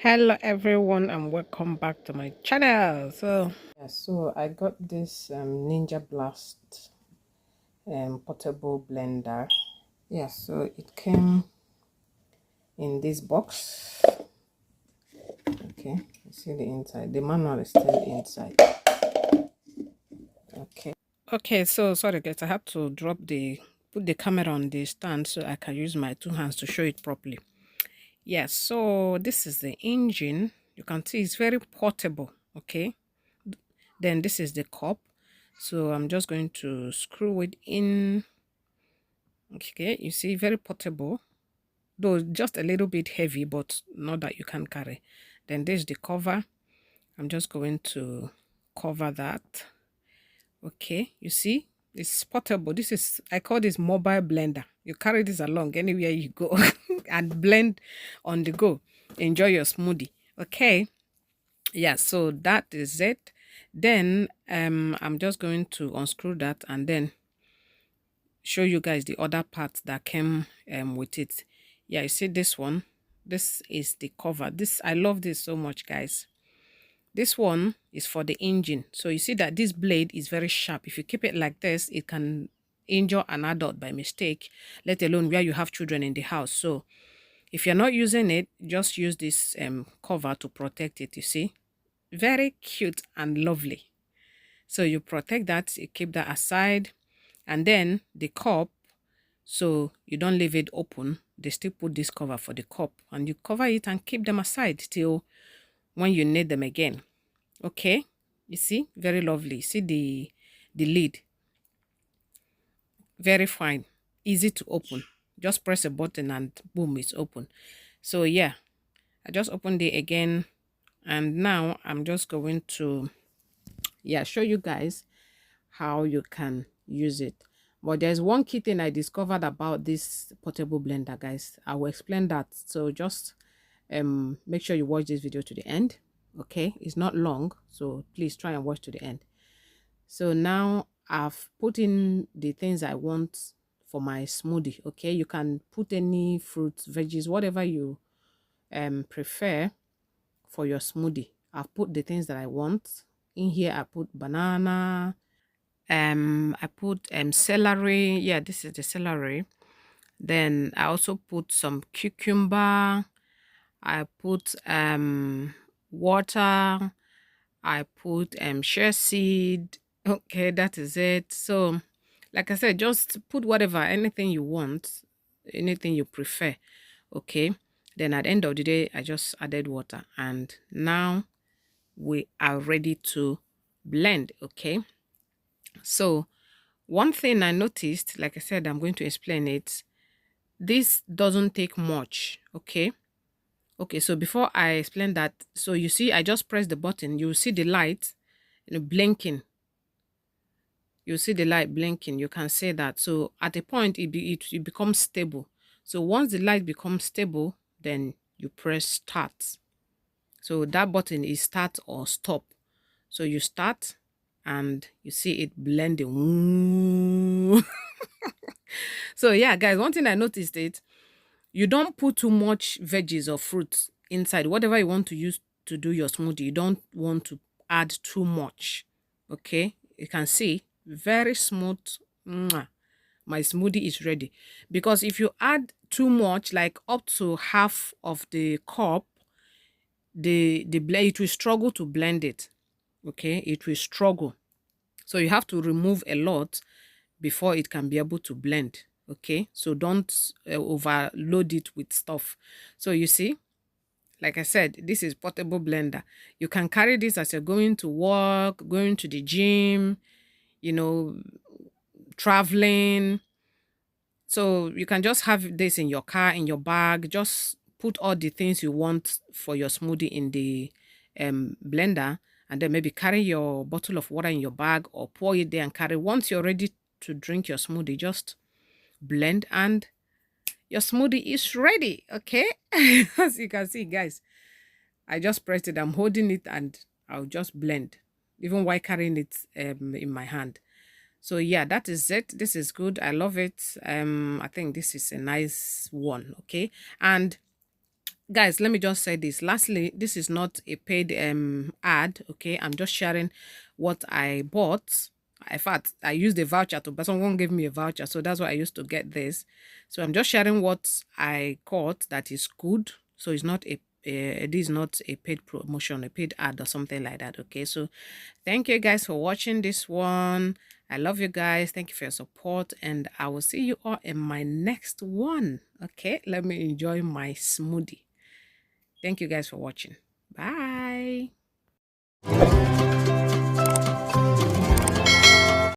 Hello everyone and welcome back to my channel. So I got this Ninja Blast portable blender. So it came in this box. Okay, you see the inside. The manual is still inside. Okay, so sorry guys, I had to put the camera on the stand so I can use my two hands to show it properly. So this is the engine. You can see it's very portable. Okay, then this is the cup. So I'm just going to screw it in. Okay, you see, very portable, though just a little bit heavy, but not that you can carry. Then there's the cover. I'm just going to cover that. Okay, you see, it's portable. I call this mobile blender. You carry this along anywhere you go and blend on the go. Enjoy your smoothie. Okay, so that is it. Then I'm just going to unscrew that and then show you guys the other parts that came with it. You see this one. This is the cover. I love this so much, guys. This one is for the engine. So you see that this blade is very sharp. If you keep it like this, it can injure an adult by mistake, let alone where you have children in the house. So if you're not using it, just use this cover to protect it. You see, very cute and lovely. So you protect that, you keep that aside. And then the cup, so you don't leave it open. They still put this cover for the cup and you cover it and keep them aside till when you need them again. Okay, you see, very lovely. See the lid, very fine, easy to open. Just press a button and boom, it's open. So yeah, I just opened it again and now I'm just going to show you guys how you can use it. But there's one key thing I discovered about this portable blender, guys. I will explain that. So just make sure you watch this video to the end. Okay, it's not long, so please try and watch to the end. So now I've put in the things I want for my smoothie. Okay, you can put any fruits, veggies, whatever you prefer for your smoothie. I've put the things that I want in here. I put banana, I put celery. Yeah, this is the celery. Then I also put some cucumber. I put water. I put shea seed. Okay, that is it. So like I said, just put whatever, anything you want, anything you prefer. Okay, then at the end of the day I just added water and now we are ready to blend. Okay, so one thing I noticed, like I said, I'm going to explain it. This doesn't take much. Okay, so before I explain that, so you see I just press the button, you see the light blinking. You see the light blinking, you can say that. So at a point it becomes stable. So once the light becomes stable, then you press start. So that button is start or stop. So you start and you see it blending. So yeah, guys, one thing I noticed is you don't put too much veggies or fruits inside. Whatever you want to use to do your smoothie, you don't want to add too much. Okay, you can see very smooth. Mwah. My smoothie is ready. Because if you add too much, like up to half of the cup, it will struggle to blend it. Okay, it will struggle. So you have to remove a lot before it can be able to blend. Okay, so don't overload it with stuff. So you see, like I said, this is portable blender. You can carry this as you're going to work, going to the gym, traveling. So you can just have this in your car, in your bag. Just put all the things you want for your smoothie in the blender, and then maybe carry your bottle of water in your bag or pour it there and carry. Once you're ready to drink your smoothie, just blend and your smoothie is ready. Okay. As you can see, guys, I just pressed it. I'm holding it and I'll just blend, even while carrying it in my hand. So yeah, that is it. This is good. I love it. I think this is a nice one. Okay. And guys, let me just say this. Lastly, this is not a paid ad, okay? I'm just sharing what I bought. In fact, I used a voucher to, but someone gave me a voucher, so that's why I used to get this. So I'm just sharing what I got that is good. So it's not it is not a paid promotion, a paid ad or something like that, okay? So thank you guys for watching this one. I love you guys. Thank you for your support, and I will see you all in my next one. Okay, let me enjoy my smoothie. Thank you guys for watching.